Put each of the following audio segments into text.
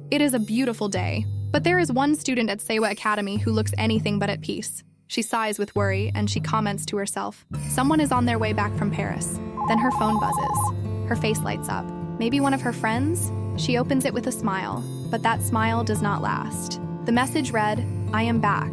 It is a beautiful day, but there is one student at Seiwa Academy who looks anything but at peace. She sighs with worry and she comments to herself, someone is on their way back from Paris. Then her phone buzzes. Her face lights up. Maybe one of her friends? She opens it with a smile, but that smile does not last. The message read, I am back,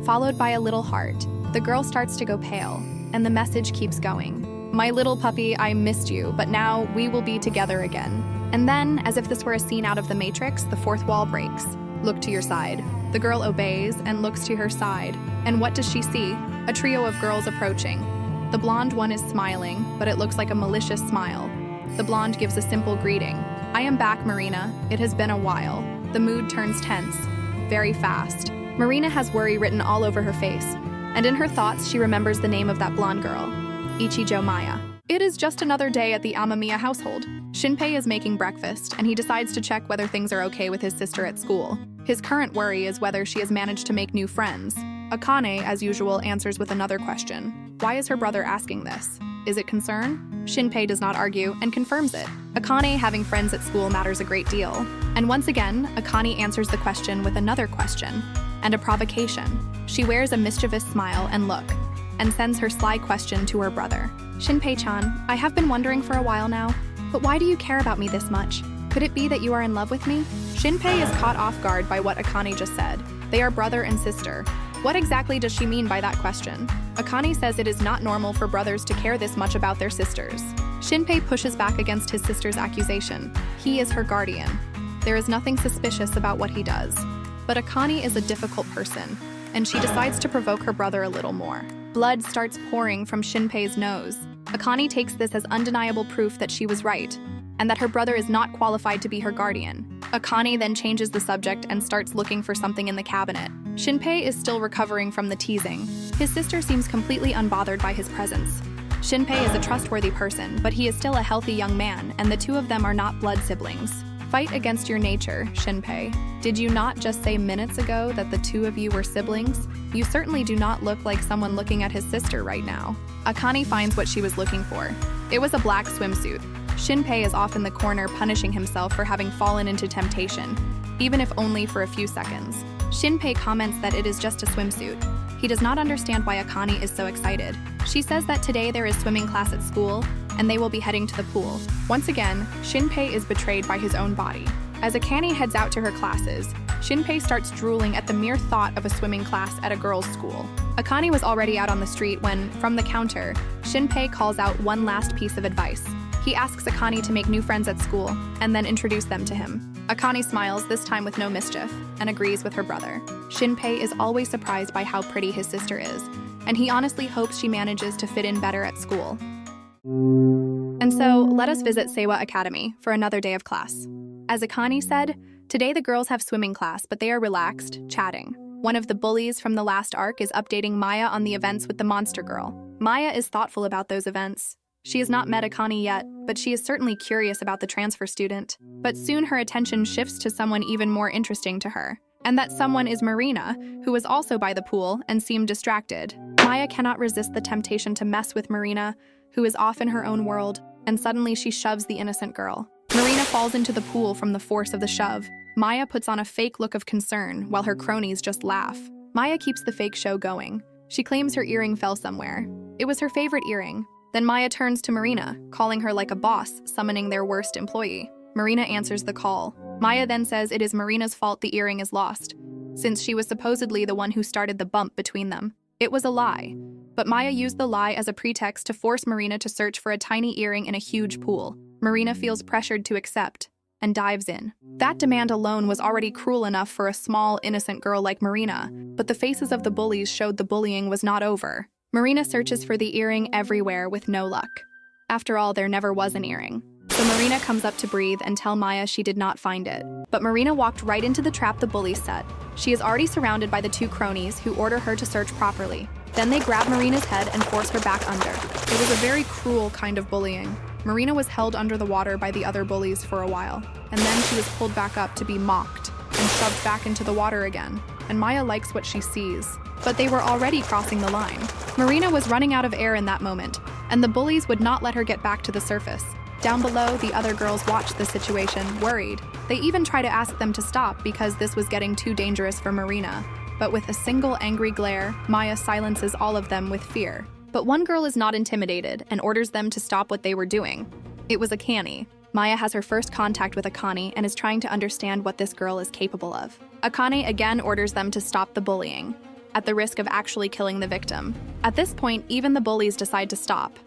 followed by a little heart. The girl starts to go pale, and the message keeps going. My little puppy, I missed you, but now we will be together again. And then, as if this were a scene out of The Matrix, the fourth wall breaks. Look to your side. The girl obeys and looks to her side. And what does she see? A trio of girls approaching. The blonde one is smiling, but it looks like a malicious smile. The blonde gives a simple greeting. I am back, Marina. It has been a while. The mood turns tense, very fast. Marina has worry written all over her face, and in her thoughts she remembers the name of that blonde girl, Ichijo Maya. It is just another day at the Amamiya household. Shinpei is making breakfast, and he decides to check whether things are okay with his sister at school. His current worry is whether she has managed to make new friends. Akane, as usual, answers with another question. Why is her brother asking this? Is it concern? Shinpei does not argue and confirms it. Akane having friends at school matters a great deal. And once again, Akane answers the question with another question and a provocation. She wears a mischievous smile and look, and sends her sly question to her brother. Shinpei-chan, I have been wondering for a while now, but why do you care about me this much? Could it be that you are in love with me? Shinpei is caught off guard by what Akane just said. They are brother and sister. What exactly does she mean by that question? Akane says it is not normal for brothers to care this much about their sisters. Shinpei pushes back against his sister's accusation. He is her guardian. There is nothing suspicious about what he does. But Akane is a difficult person, and she decides to provoke her brother a little more. Blood starts pouring from Shinpei's nose. Akane takes this as undeniable proof that she was right, and that her brother is not qualified to be her guardian. Akane then changes the subject and starts looking for something in the cabinet. Shinpei is still recovering from the teasing. His sister seems completely unbothered by his presence. Shinpei is a trustworthy person, but he is still a healthy young man, and the two of them are not blood siblings. Fight against your nature, Shinpei. Did you not just say minutes ago that the two of you were siblings? You certainly do not look like someone looking at his sister right now. Akane finds what she was looking for. It was a black swimsuit. Shinpei is off in the corner punishing himself for having fallen into temptation, even if only for a few seconds. Shinpei comments that it is just a swimsuit. He does not understand why Akane is so excited. She says that today there is swimming class at school, and they will be heading to the pool. Once again, Shinpei is betrayed by his own body. As Akane heads out to her classes, Shinpei starts drooling at the mere thought of a swimming class at a girls' school. Akane was already out on the street when, from the counter, Shinpei calls out one last piece of advice. He asks Akane to make new friends at school, and then introduce them to him. Akane smiles, this time with no mischief, and agrees with her brother. Shinpei is always surprised by how pretty his sister is, and he honestly hopes she manages to fit in better at school. And so, let us visit Seiwa Academy for another day of class. As Akane said, today the girls have swimming class, but they are relaxed, chatting. One of the bullies from the last arc is updating Maya on the events with the monster girl. Maya is thoughtful about those events. She has not met Akane yet, but she is certainly curious about the transfer student. But soon her attention shifts to someone even more interesting to her. And that someone is Marina, who was also by the pool and seemed distracted. Maya cannot resist the temptation to mess with Marina, who is off in her own world, and suddenly she shoves the innocent girl. Marina falls into the pool from the force of the shove. Maya puts on a fake look of concern, while her cronies just laugh. Maya keeps the fake show going. She claims her earring fell somewhere. It was her favorite earring. Then Maya turns to Marina, calling her like a boss, summoning their worst employee. Marina answers the call. Maya then says it is Marina's fault the earring is lost, since she was supposedly the one who started the bump between them. It was a lie, but Maya used the lie as a pretext to force Marina to search for a tiny earring in a huge pool. Marina feels pressured to accept, and dives in. That demand alone was already cruel enough for a small, innocent girl like Marina, but the faces of the bullies showed the bullying was not over. Marina searches for the earring everywhere with no luck. After all, there never was an earring. So Marina comes up to breathe and tell Maya she did not find it. But Marina walked right into the trap the bullies set. She is already surrounded by the two cronies who order her to search properly. Then they grab Marina's head and force her back under. It was a very cruel kind of bullying. Marina was held under the water by the other bullies for a while, and then she was pulled back up to be mocked and shoved back into the water again. And Maya likes what she sees. But they were already crossing the line. Marina was running out of air in that moment, and the bullies would not let her get back to the surface. Down below, the other girls watch the situation, worried. They even try to ask them to stop because this was getting too dangerous for Marina. But with a single angry glare, Maya silences all of them with fear. But one girl is not intimidated and orders them to stop what they were doing. It was Akane. Maya has her first contact with Akane and is trying to understand what this girl is capable of. Akane again orders them to stop the bullying, at the risk of actually killing the victim. At this point, even the bullies decide to stop.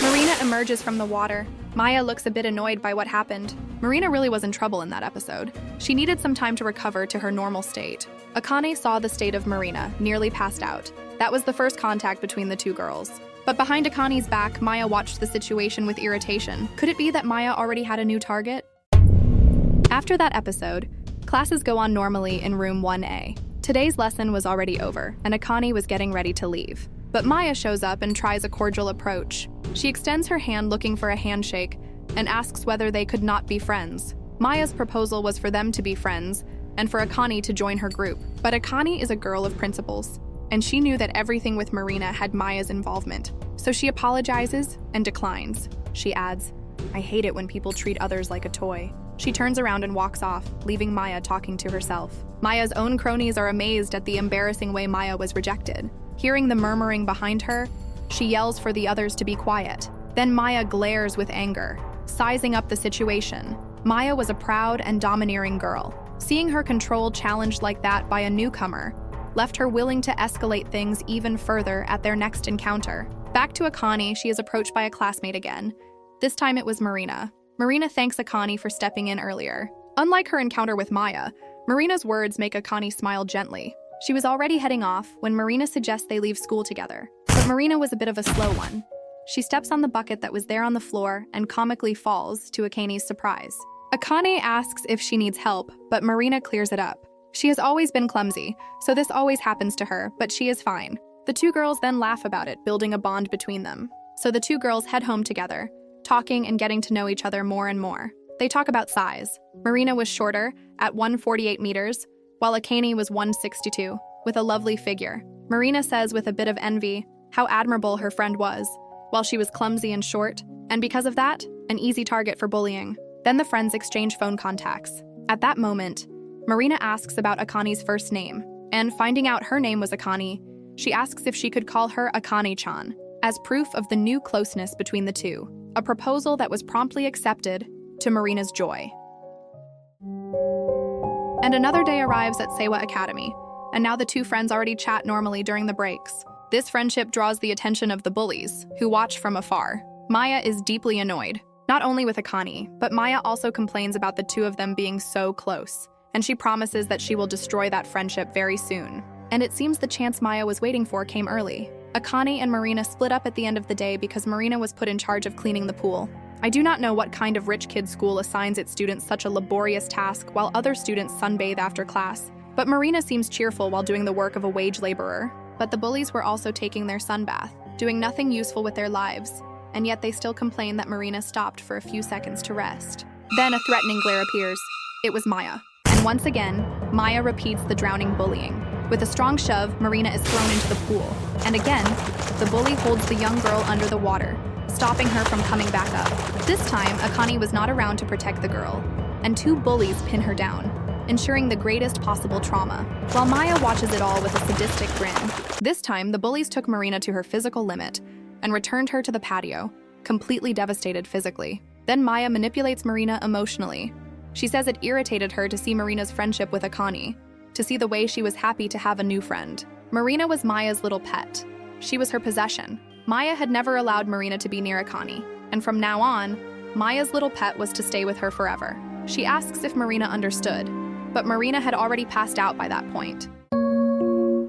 Marina emerges from the water. Maya looks a bit annoyed by what happened. Marina really was in trouble in that episode. She needed some time to recover to her normal state. Akane saw the state of Marina, nearly passed out. That was the first contact between the two girls. But behind Akane's back, Maya watched the situation with irritation. Could it be that Maya already had a new target? After that episode, classes go on normally in room 1A. Today's lesson was already over, and Akane was getting ready to leave. But Maya shows up and tries a cordial approach. She extends her hand looking for a handshake and asks whether they could not be friends. Maya's proposal was for them to be friends and for Akane to join her group. But Akane is a girl of principles, and she knew that everything with Marina had Maya's involvement. So she apologizes and declines. She adds, "I hate it when people treat others like a toy." She turns around and walks off, leaving Maya talking to herself. Maya's own cronies are amazed at the embarrassing way Maya was rejected. Hearing the murmuring behind her, she yells for the others to be quiet. Then Maya glares with anger, sizing up the situation. Maya was a proud and domineering girl. Seeing her control challenged like that by a newcomer left her willing to escalate things even further at their next encounter. Back to Akane, she is approached by a classmate again. This time it was Marina. Marina thanks Akane for stepping in earlier. Unlike her encounter with Maya, Marina's words make Akane smile gently. She was already heading off when Marina suggests they leave school together. But Marina was a bit of a slow one. She steps on the bucket that was there on the floor and comically falls, to Akane's surprise. Akane asks if she needs help, but Marina clears it up. She has always been clumsy, so this always happens to her, but she is fine. The two girls then laugh about it, building a bond between them. So the two girls head home together, talking and getting to know each other more and more. They talk about size. Marina was shorter, at 148 meters, while Akane was 162, with a lovely figure. Marina says with a bit of envy how admirable her friend was, while she was clumsy and short, and because of that, an easy target for bullying. Then the friends exchange phone contacts. At that moment, Marina asks about Akane's first name, and finding out her name was Akane, she asks if she could call her Akane-chan, as proof of the new closeness between the two, a proposal that was promptly accepted, to Marina's joy. And another day arrives at Seiwa Academy, and now the two friends already chat normally during the breaks. This friendship draws the attention of the bullies, who watch from afar. Maya is deeply annoyed, not only with Akane, but Maya also complains about the two of them being so close, and she promises that she will destroy that friendship very soon. And it seems the chance Maya was waiting for came early. Akane and Marina split up at the end of the day because Marina was put in charge of cleaning the pool. I do not know what kind of rich kid school assigns its students such a laborious task while other students sunbathe after class, but Marina seems cheerful while doing the work of a wage laborer. But the bullies were also taking their sunbath, doing nothing useful with their lives, and yet they still complain that Marina stopped for a few seconds to rest. Then a threatening glare appears. It was Maya. And once again, Maya repeats the drowning bullying. With a strong shove, Marina is thrown into the pool. And again, the bully holds the young girl under the water, stopping her from coming back up. This time, Akane was not around to protect the girl, and two bullies pin her down, ensuring the greatest possible trauma, while Maya watches it all with a sadistic grin. This time, the bullies took Marina to her physical limit and returned her to the patio, completely devastated physically. Then Maya manipulates Marina emotionally. She says it irritated her to see Marina's friendship with Akane, to see the way she was happy to have a new friend. Marina was Maya's little pet. She was her possession. Maya had never allowed Marina to be near Akane, and from now on, Maya's little pet was to stay with her forever. She asks if Marina understood, but Marina had already passed out by that point.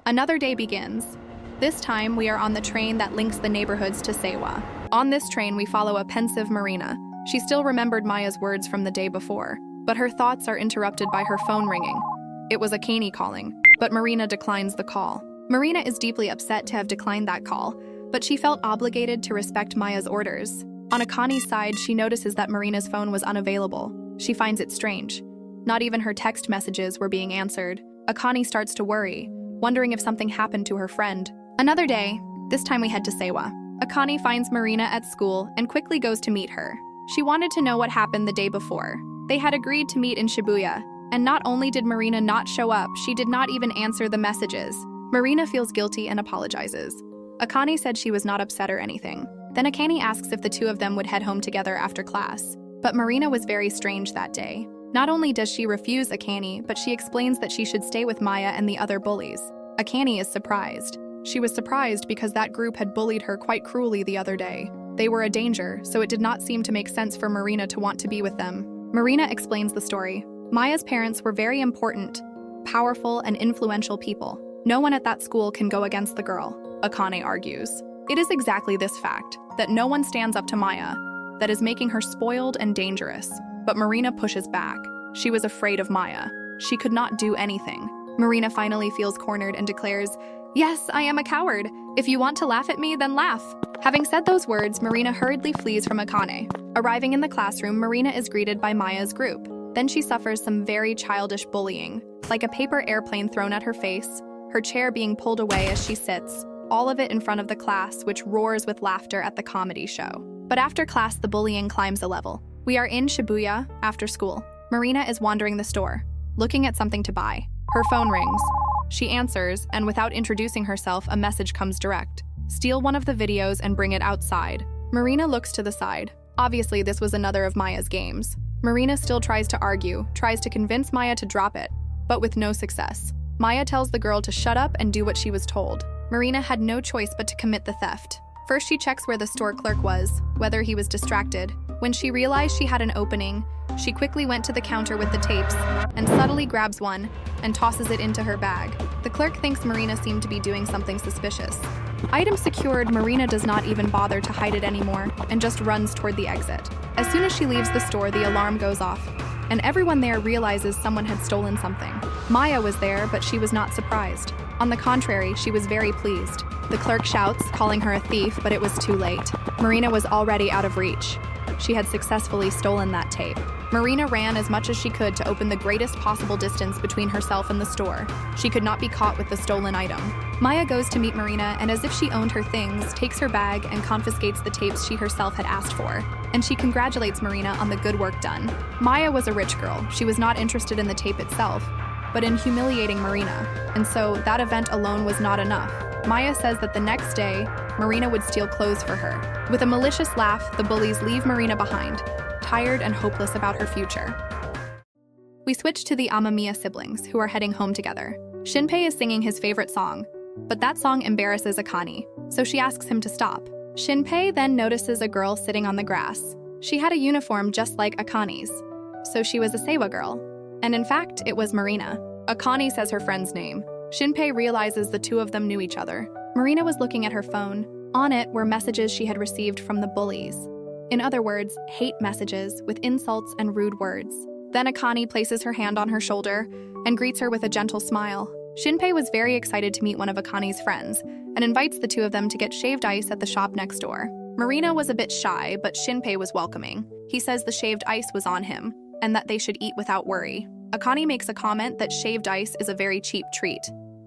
Another day begins. This time, we are on the train that links the neighborhoods to Seiwa. On this train, we follow a pensive Marina. She still remembered Maya's words from the day before, but her thoughts are interrupted by her phone ringing. It was Akane calling, but Marina declines the call. Marina is deeply upset to have declined that call, but she felt obligated to respect Maya's orders. On Akane's side, she notices that Marina's phone was unavailable. She finds it strange. Not even her text messages were being answered. Akane starts to worry, wondering if something happened to her friend. Another day, this time we head to Seiwa. Akane finds Marina at school and quickly goes to meet her. She wanted to know what happened the day before. They had agreed to meet in Shibuya, and not only did Marina not show up, she did not even answer the messages. Marina feels guilty and apologizes. Akane said she was not upset or anything. Then Akane asks if the two of them would head home together after class. But Marina was very strange that day. Not only does she refuse Akane, but she explains that she should stay with Maya and the other bullies. Akane is surprised. She was surprised because that group had bullied her quite cruelly the other day. They were a danger, so it did not seem to make sense for Marina to want to be with them. Marina explains the story. Maya's parents were very important, powerful, and influential people. No one at that school can go against the girl, Akane argues. It is exactly this fact, that no one stands up to Maya, that is making her spoiled and dangerous. But Marina pushes back. She was afraid of Maya. She could not do anything. Marina finally feels cornered and declares, "Yes, I am a coward. If you want to laugh at me, then laugh." Having said those words, Marina hurriedly flees from Akane. Arriving in the classroom, Marina is greeted by Maya's group. Then she suffers some very childish bullying, like a paper airplane thrown at her face, her chair being pulled away as she sits, all of it in front of the class, which roars with laughter at the comedy show. But after class, the bullying climbs a level. We are in Shibuya, after school. Marina is wandering the store, looking at something to buy. Her phone rings. She answers, and without introducing herself, a message comes direct. Steal one of the videos and bring it outside. Marina looks to the side. Obviously, this was another of Maya's games. Marina still tries to argue, tries to convince Maya to drop it, but with no success. Maya tells the girl to shut up and do what she was told. Marina had no choice but to commit the theft. First, she checks where the store clerk was, whether he was distracted. When she realized she had an opening, she quickly went to the counter with the tapes and subtly grabs one and tosses it into her bag. The clerk thinks Marina seemed to be doing something suspicious. Item secured, Marina does not even bother to hide it anymore and just runs toward the exit. As soon as she leaves the store, the alarm goes off, and everyone there realizes someone had stolen something. Maya was there, but she was not surprised. On the contrary, she was very pleased. The clerk shouts, calling her a thief, but it was too late. Marina was already out of reach. She had successfully stolen that tape. Marina ran as much as she could to open the greatest possible distance between herself and the store. She could not be caught with the stolen item. Maya goes to meet Marina and, as if she owned her things, takes her bag and confiscates the tapes she herself had asked for. And she congratulates Marina on the good work done. Maya was a rich girl. She was not interested in the tape itself, but in humiliating Marina. And so that event alone was not enough. Maya says that the next day, Marina would steal clothes for her. With a malicious laugh, the bullies leave Marina behind, tired and hopeless about her future. We switch to the Amamiya siblings, who are heading home together. Shinpei is singing his favorite song, but that song embarrasses Akane, so she asks him to stop. Shinpei then notices a girl sitting on the grass. She had a uniform just like Akane's, so she was a Seiwa girl. And in fact, it was Marina. Akane says her friend's name. Shinpei realizes the two of them knew each other. Marina was looking at her phone. On it were messages she had received from the bullies. In other words, hate messages with insults and rude words. Then Akane places her hand on her shoulder and greets her with a gentle smile. Shinpei was very excited to meet one of Akane's friends and invites the two of them to get shaved ice at the shop next door. Marina was a bit shy, but Shinpei was welcoming. He says the shaved ice was on him and that they should eat without worry. Akane makes a comment that shaved ice is a very cheap treat,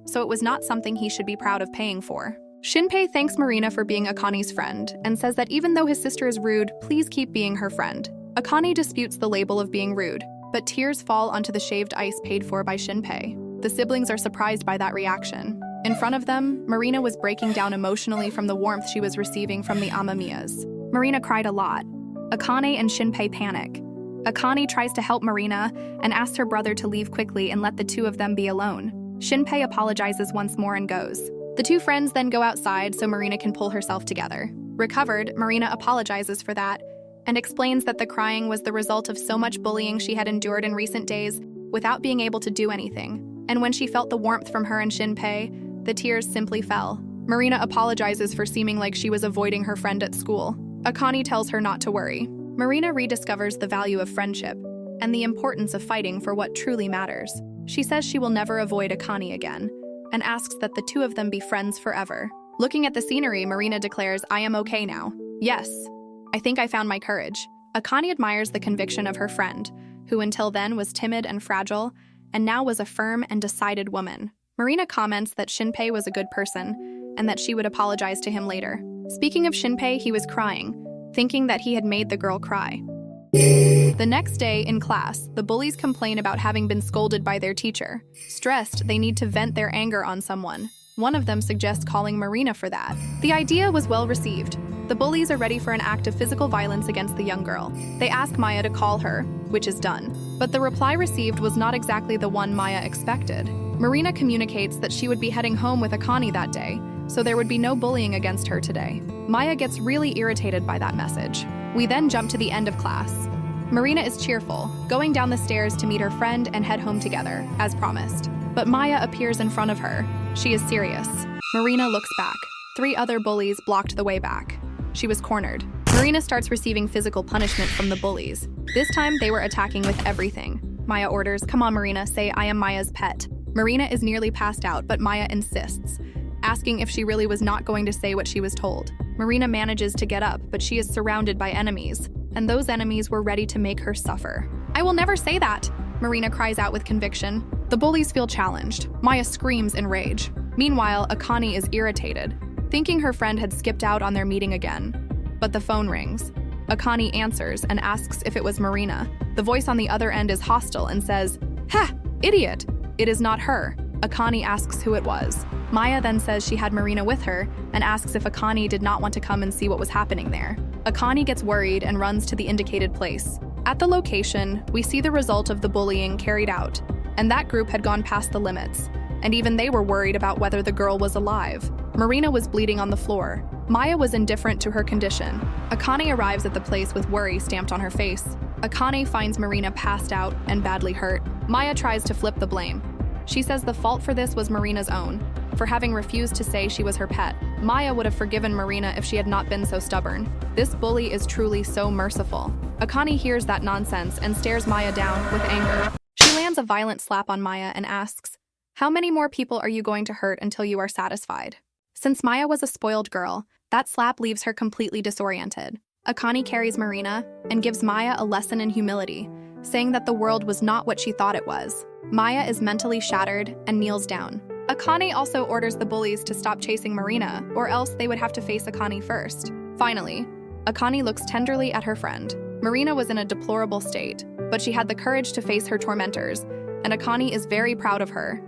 so it was not something he should be proud of paying for. Shinpei thanks Marina for being Akane's friend and says that even though his sister is rude, please keep being her friend. Akane disputes the label of being rude, but tears fall onto the shaved ice paid for by Shinpei. The siblings are surprised by that reaction. In front of them, Marina was breaking down emotionally from the warmth she was receiving from the Amamiyas. Marina cried a lot. Akane and Shinpei panic. Akane tries to help Marina and asks her brother to leave quickly and let the two of them be alone. Shinpei apologizes once more and goes. The two friends then go outside so Marina can pull herself together. Recovered, Marina apologizes for that and explains that the crying was the result of so much bullying she had endured in recent days without being able to do anything. And when she felt the warmth from her and Shinpei, the tears simply fell. Marina apologizes for seeming like she was avoiding her friend at school. Akane tells her not to worry. Marina rediscovers the value of friendship and the importance of fighting for what truly matters. She says she will never avoid Akane again and asks that the two of them be friends forever. Looking at the scenery, Marina declares, "I am okay now. Yes, I think I found my courage." Akane admires the conviction of her friend, who until then was timid and fragile, and now was a firm and decided woman. Marina comments that Shinpei was a good person and that she would apologize to him later. Speaking of Shinpei, he was crying, thinking that he had made the girl cry. The next day in class, the bullies complain about having been scolded by their teacher. Stressed, they need to vent their anger on someone. One of them suggests calling Marina for that. The idea was well received. The bullies are ready for an act of physical violence against the young girl. They ask Maya to call her, which is done. But the reply received was not exactly the one Maya expected. Marina communicates that she would be heading home with Akane that day, so there would be no bullying against her today. Maya gets really irritated by that message. We then jump to the end of class. Marina is cheerful, going down the stairs to meet her friend and head home together, as promised. But Maya appears in front of her. She is serious. Marina looks back. 3 other bullies blocked the way back. She was cornered. Marina starts receiving physical punishment from the bullies. This time, they were attacking with everything. Maya orders, "Come on, Marina, say I am Maya's pet." Marina is nearly passed out, but Maya insists, asking if she really was not going to say what she was told. Marina manages to get up, but she is surrounded by enemies, and those enemies were ready to make her suffer. "I will never say that," Marina cries out with conviction. The bullies feel challenged. Maya screams in rage. Meanwhile, Akane is irritated, thinking her friend had skipped out on their meeting again. But the phone rings. Akane answers and asks if it was Marina. The voice on the other end is hostile and says, "Ha! Idiot! It is not her." Akane asks who it was. Maya then says she had Marina with her and asks if Akane did not want to come and see what was happening there. Akane gets worried and runs to the indicated place. At the location, we see the result of the bullying carried out, and that group had gone past the limits, and even they were worried about whether the girl was alive. Marina was bleeding on the floor. Maya was indifferent to her condition. Akane arrives at the place with worry stamped on her face. Akane finds Marina passed out and badly hurt. Maya tries to flip the blame. She says the fault for this was Marina's own, for having refused to say she was her pet. Maya would have forgiven Marina if she had not been so stubborn. This bully is truly so merciful. Akane hears that nonsense and stares Maya down with anger. She lands a violent slap on Maya and asks, "How many more people are you going to hurt until you are satisfied?" Since Maya was a spoiled girl, that slap leaves her completely disoriented. Akane carries Marina and gives Maya a lesson in humility, saying that the world was not what she thought it was. Maya is mentally shattered and kneels down. Akane also orders the bullies to stop chasing Marina, or else they would have to face Akane first. Finally, Akane looks tenderly at her friend. Marina was in a deplorable state, but she had the courage to face her tormentors, and Akane is very proud of her.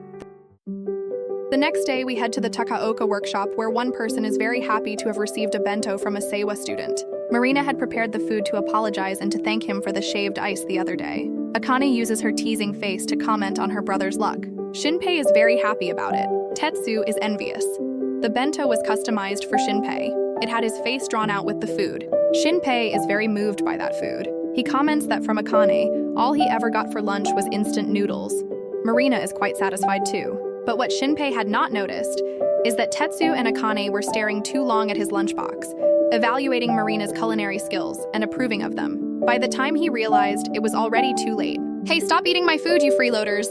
The next day, we head to the Takaoka workshop where one person is very happy to have received a bento from a Seiwa student. Marina had prepared the food to apologize and to thank him for the shaved ice the other day. Akane uses her teasing face to comment on her brother's luck. Shinpei is very happy about it. Tetsu is envious. The bento was customized for Shinpei. It had his face drawn out with the food. Shinpei is very moved by that food. He comments that from Akane, all he ever got for lunch was instant noodles. Marina is quite satisfied too. But what Shinpei had not noticed is that Tetsu and Akane were staring too long at his lunchbox, evaluating Marina's culinary skills and approving of them. By the time he realized, it was already too late. "Hey, stop eating my food, you freeloaders!"